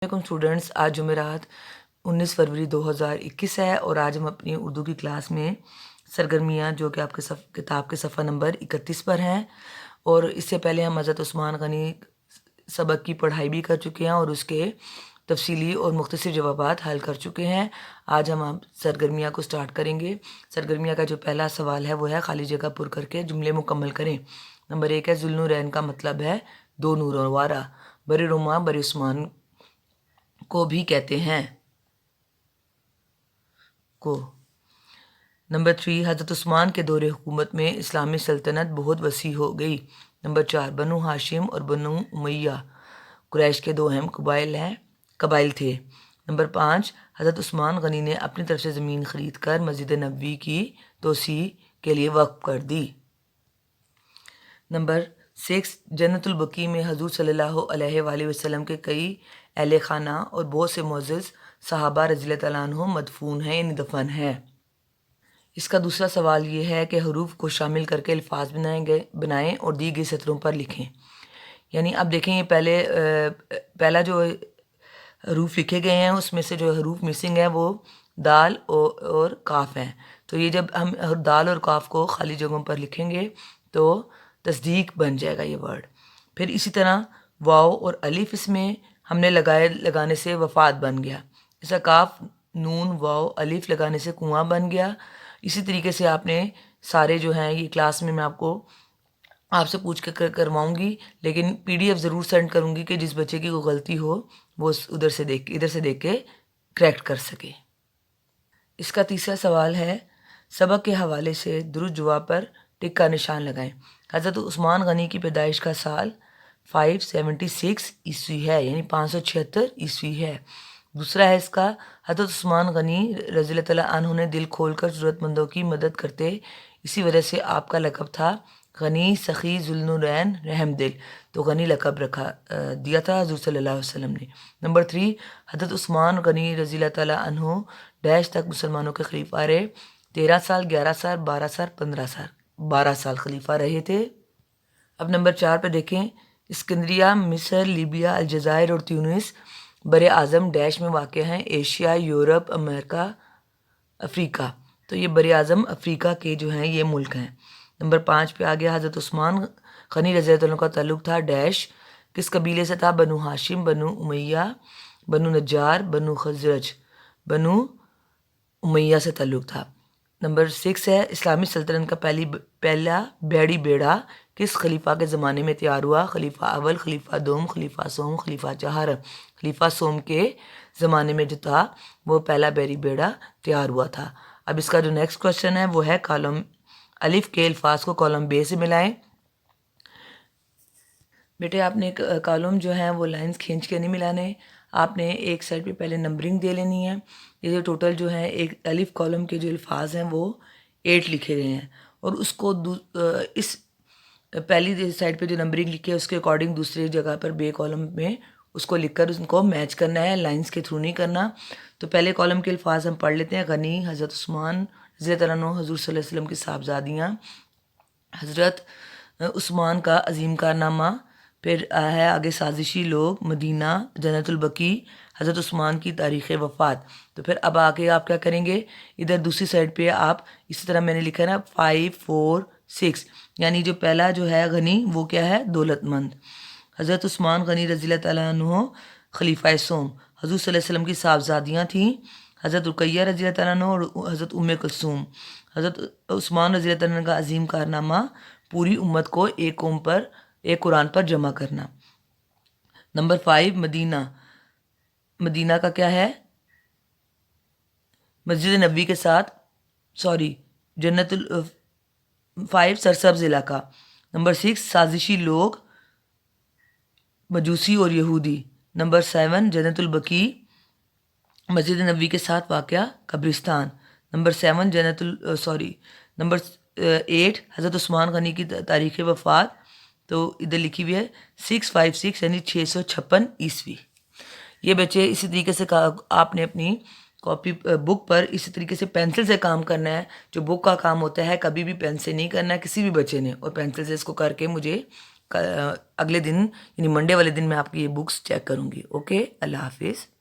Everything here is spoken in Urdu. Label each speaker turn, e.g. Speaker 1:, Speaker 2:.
Speaker 1: علیکم اسٹوڈنٹس، آج جمعرات 19 فروری 2021 ہے اور آج ہم اپنی اردو کی کلاس میں سرگرمیاں جو کہ آپ کے کتاب کے صفحہ نمبر 31 پر ہیں، اور اس سے پہلے ہم حضرت عثمان غنی سبق کی پڑھائی بھی کر چکے ہیں اور اس کے تفصیلی اور مختصر جوابات حل کر چکے ہیں۔ آج ہم سرگرمیاں کو سٹارٹ کریں گے۔ سرگرمیاں کا جو پہلا سوال ہے وہ ہے خالی جگہ پر کر کے جملے مکمل کریں۔ نمبر 1 ہے ذوالنورین کا مطلب ہے دو نوروں والا۔ بر روما بر عثمان کو بھی کہتے ہیں کو۔ نمبر 3 حضرت عثمان کے دور حکومت میں اسلامی سلطنت بہت وسیع ہو گئی۔ نمبر 4 بنو ہاشم اور بنو امیہ قریش کے دو اہم قبائل تھے۔ نمبر 5 حضرت عثمان غنی نے اپنی طرف سے زمین خرید کر مسجد نبوی کی توسیع کے لیے وقف کر دی۔ نمبر 6 جنت البقیع میں حضور صلی اللہ علیہ وآلہ وسلم کے کئی اہل خانہ اور بہت سے معزز صحابہ رضی اللہ تعالیٰ عنہ مدفون ہیں، یعنی دفن ہیں۔ اس کا دوسرا سوال یہ ہے کہ حروف کو شامل کر کے الفاظ بنائیں اور دی گئی سطروں پر لکھیں۔ یعنی اب دیکھیں یہ پہلا جو حروف لکھے گئے ہیں اس میں سے جو حروف مسنگ ہے وہ دال اور کاف ہیں۔ تو یہ جب ہم دال اور کاف کو خالی جگہوں پر لکھیں گے تو تصدیق بن جائے گا یہ ورڈ۔ پھر اسی طرح واو اور الف اس میں ہم نے لگانے سے وفات بن گیا۔ جیسا کاف نون واو الف لگانے سے کنواں بن گیا۔ اسی طریقے سے آپ نے سارے جو ہیں یہ کلاس میں آپ سے پوچھ کے کرواؤں گی، لیکن پی ڈی ایف ضرور سینڈ کروں گی کہ جس بچے کی کوئی غلطی ہو وہ ادھر سے دیکھ کے کریکٹ کر سکے۔ اس کا تیسرا سوال ہے سبق کے حوالے سے درست جواب پر ٹک کا نشان لگائیں۔ حضرت عثمان غنی کی پیدائش کا سال 576 عیسوی ہے، یعنی 576 عیسوی ہے۔ دوسرا ہے اس کا حضرت عثمان غنی رضی اللہ تعالیٰ عنہ نے دل کھول کر ضرورت مندوں کی مدد کرتے، اسی وجہ سے آپ کا لقب تھا غنی سخی ذوالنورین رحم دل، تو غنی لقب دیا تھا حضور صلی اللہ علیہ وسلم نے۔ نمبر 3 حضرت عثمان غنی رضی اللہ تعالیٰ عنہ ڈیش تک مسلمانوں کے خلیفہ رہے، 13 سال 11 سال 12 سال 15 سال 12 سال خلیفہ رہے تھے۔ اب نمبر 4 پہ دیکھیں اسکندریہ مصر لیبیا الجزائر اور تیونس بر اعظم ڈیش میں واقع ہیں، ایشیا یورپ امریکہ افریقہ، تو یہ بر اعظم افریقہ کے جو ہیں یہ ملک ہیں۔ نمبر 5 پہ آ گیا حضرت عثمان غنی رضی اللہ عنہ کا تعلق تھا ڈیش، کس قبیلے سے تھا؟ بنو ہاشم بنو امیہ بنو نجار بنو خزرج بنو امیہ سے تعلق تھا۔ نمبر 6 ہے اسلامی سلطنت کا پہلا بحری بیڑا کس خلیفہ کے زمانے میں تیار ہوا؟ خلیفہ اول خلیفہ دوم خلیفہ سوم خلیفہ چہار۔ خلیفہ سوم کے زمانے میں جو تھا وہ پہلا بحری بیڑا تیار ہوا تھا۔ اب اس کا جو نیکسٹ کوشچن ہے وہ ہے کالم الف کے الفاظ کو کالم بے سے ملائیں۔ بیٹے آپ نے کالم جو ہیں وہ لائنز کھینچ کے نہیں ملانے، آپ نے ایک سائڈ پہ پہلے نمبرنگ دے لینی ہے۔ یہ جو ٹوٹل جو ہے ایک الف کالم کے جو الفاظ ہیں وہ 8 لکھے گئے ہیں، اور اس کو اس پہلی سائڈ پہ جو نمبرنگ لکھی ہے اس کے اکارڈنگ دوسری جگہ پر بے کالم میں اس کو لکھ کر ان کو میچ کرنا ہے، لائنز کے تھرو نہیں کرنا۔ تو پہلے کالم کے الفاظ ہم پڑھ لیتے ہیں۔ غنی حضرت عثمان رضی اللہ عنہ حضور صلی اللہ علیہ وسلم کی صاحبزادیاں، حضرت عثمان کا عظیم کارنامہ، پھر ہے آگے سازشی لوگ، مدینہ، جنت البقیع، حضرت عثمان کی تاریخ وفات۔ تو پھر اب آگے آپ کیا کریں گے، ادھر دوسری سائڈ پہ آپ اسی طرح میں نے لکھا ہے نا 5 4 6، یعنی جو پہلا جو ہے غنی وہ کیا ہے؟ دولت مند۔ حضرت عثمان غنی رضی اللہ تعالیٰ عنہ خلیفہ سوم، حضور صلی اللہ علیہ وسلم کی صاحبزادیاں تھیں حضرت رقیہ رضی اللہ تعالیٰ عنہ اور حضرت ام کلثوم۔ حضرت عثمان رضی اللہ تعالیٰ عنہ کا عظیم کارنامہ پوری امت کو ایک قرآن پر جمع کرنا۔ نمبر 5 مدینہ، مدینہ کا کیا ہے؟ مسجد نبوی کے ساتھ جنت 5 سرسبز علاقہ۔ نمبر 6 سازشی لوگ، مجوسی اور یہودی۔ نمبر 7 جنت البقیع، مسجد نبوی کے ساتھ واقع قبرستان۔ نمبر 8 حضرت عثمان غنی کی تاریخ وفات، تو ادھر لکھی ہوئی ہے 656 یعنی 656 عیسوی۔ یہ بچے اسی طریقے سے آپ نے اپنی کاپی بک پر اسی طریقے سے پینسل سے کام کرنا ہے۔ جو بک کا کام ہوتا ہے کبھی بھی پین سے نہیں کرنا ہے کسی بھی بچے نے، اور پینسل سے اس کو کر کے مجھے اگلے دن یعنی منڈے والے دن میں آپ کی یہ بکس چیک کروں گی. اوکے, اللہ حافظ.